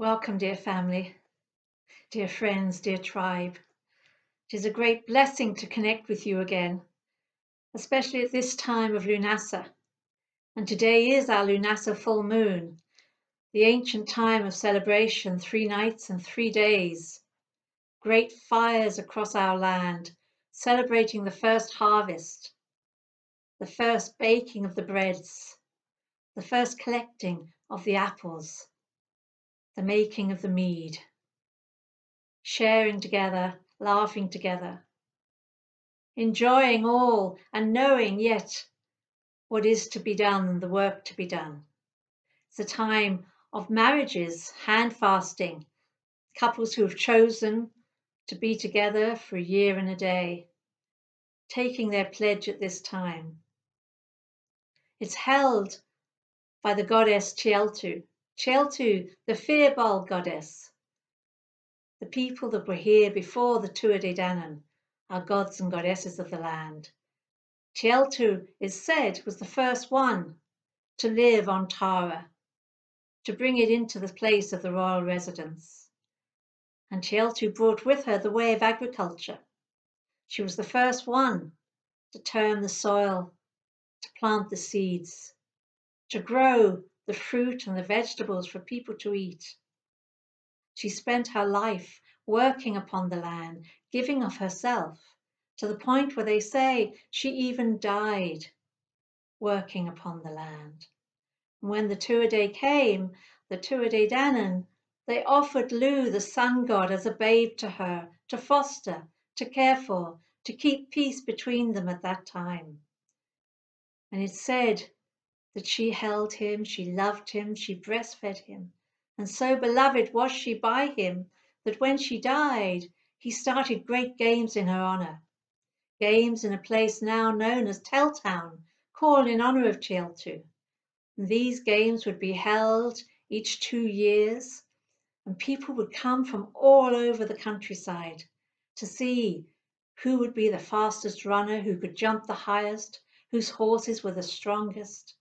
Welcome, dear family, dear friends, dear tribe. It is a great blessing to connect with you again, especially at this time of Lughnasadh. And today is our Lughnasadh full moon, the ancient time of celebration, 3 nights and 3 days. Great fires across our land, celebrating the first harvest, the first baking of the breads, the first collecting of the apples, the making of the mead, sharing together, laughing together, enjoying all and knowing yet what is to be done, the work to be done. It's a time of marriages, hand fasting, couples who have chosen to be together for a year and a day, taking their pledge at this time. It's held by the goddess Tieltu, the Fearbol goddess, the people that were here before the Tuatha Danann, our gods and goddesses of the land. Tieltu is said was the first one to live on Tara, to bring it into the place of the royal residence. And Tieltu brought with her the way of agriculture. She was the first one to turn the soil, to plant the seeds, to grow the fruit and the vegetables for people to eat. She spent her life working upon the land, giving of herself, to the point where they say she even died working upon the land. And when the Tuatha came, the Tuatha Danann, they offered Lu, the sun god, as a babe to her, to foster, to care for, to keep peace between them at that time. And it's said that she held him, she loved him, she breastfed him, and so beloved was she by him that when she died, he started great games in her honour. Games in a place now known as Telltown, called in honour of Tieltu. These games would be held each 2 years, and people would come from all over the countryside to see who would be the fastest runner, who could jump the highest, whose horses were the strongest.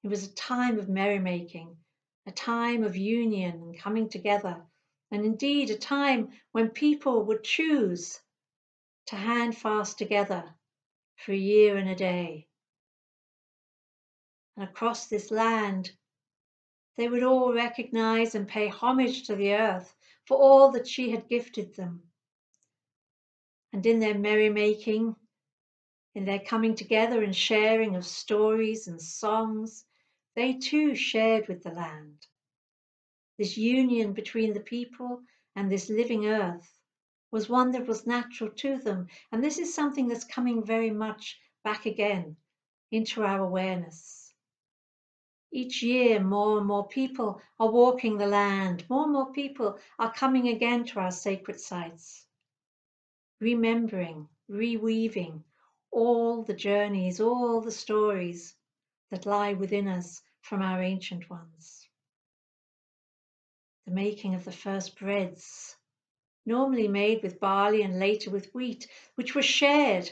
It was a time of merrymaking, a time of union and coming together, and indeed a time when people would choose to hand fast together for a year and a day. And across this land, they would all recognize and pay homage to the earth for all that she had gifted them. And in their merrymaking, in their coming together and sharing of stories and songs, they too shared with the land. This union between the people and this living earth was one that was natural to them. And this is something that's coming very much back again into our awareness. Each year, more and more people are walking the land. More and more people are coming again to our sacred sites, remembering, reweaving all the journeys, all the stories that lie within us from our ancient ones. The making of the first breads, normally made with barley and later with wheat, which were shared.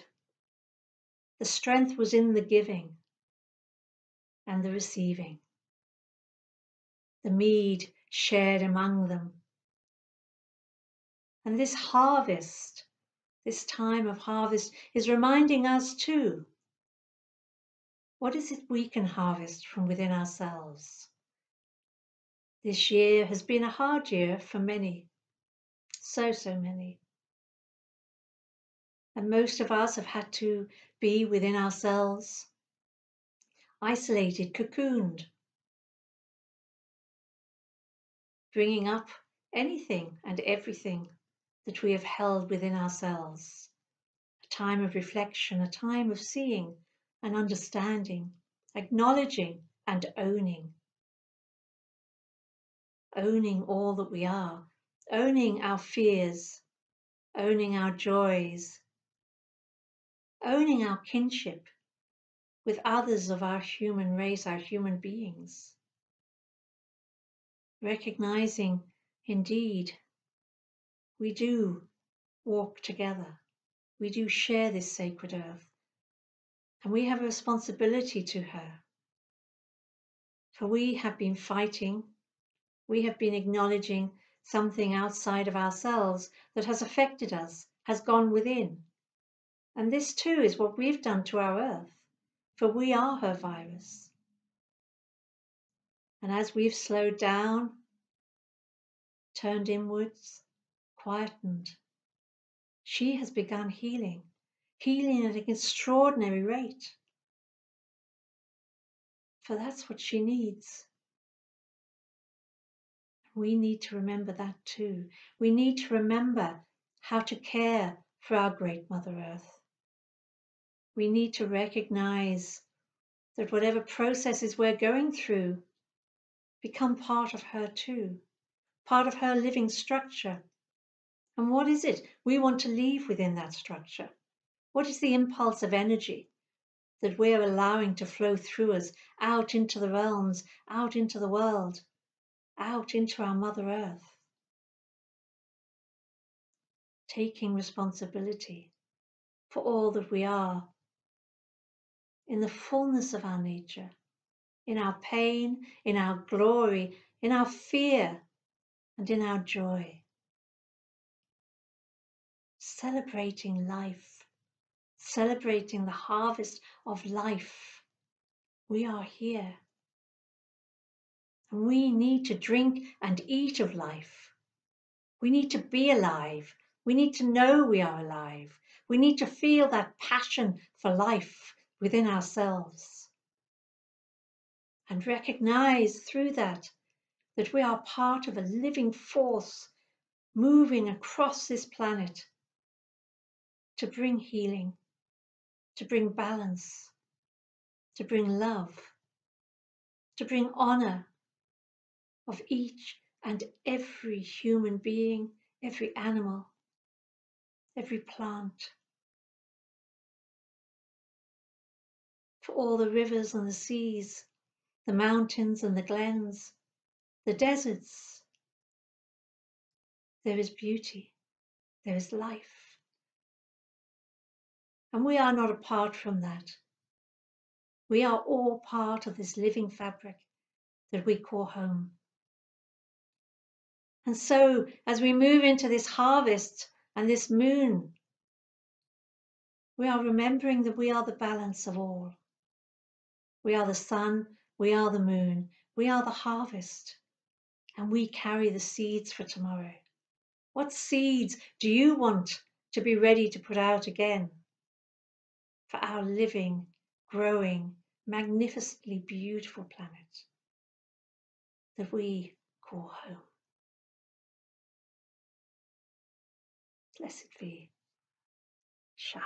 The strength was in the giving and the receiving. The mead shared among them. And this harvest, this time of harvest, is reminding us too, what is it we can harvest from within ourselves? This year has been a hard year for many, so many. And most of us have had to be within ourselves, isolated, cocooned, bringing up anything and everything that we have held within ourselves. A time of reflection, a time of seeing and understanding, acknowledging and owning. Owning all that we are, owning our fears, owning our joys, owning our kinship with others of our human race, our human beings. Recognizing, indeed, we do walk together. We do share this sacred earth. And we have a responsibility to her. For we have been fighting We have been acknowledging something outside of ourselves that has affected us, has gone within. And this too is what we've done to our earth, for we are her virus. And as we've slowed down, turned inwards, quietened, she has begun healing at an extraordinary rate. For that's what she needs. We need to remember that too. We need to remember how to care for our great Mother Earth. We need to recognize that whatever processes we're going through become part of her too, part of her living structure. And what is it we want to leave within that structure? What is the impulse of energy that we're allowing to flow through us out into the realms, out into the world, out into our Mother Earth? Taking responsibility for all that we are in the fullness of our nature, in our pain, in our glory, in our fear, and in our joy. Celebrating life, celebrating the harvest of life. We are here. And we need to drink and eat of life. We need to be alive. We need to know we are alive. We need to feel that passion for life within ourselves. And recognize through that we are part of a living force moving across this planet to bring healing, to bring balance, to bring love, to bring honor of each and every human being, every animal, every plant, for all the rivers and the seas, the mountains and the glens, the deserts. There is beauty, there is life. And we are not apart from that. We are all part of this living fabric that we call home. And so, as we move into this harvest and this moon, we are remembering that we are the balance of all. We are the sun, we are the moon, we are the harvest, and we carry the seeds for tomorrow. What seeds do you want to be ready to put out again for our living, growing, magnificently beautiful planet that we call home? Blessed be Shah.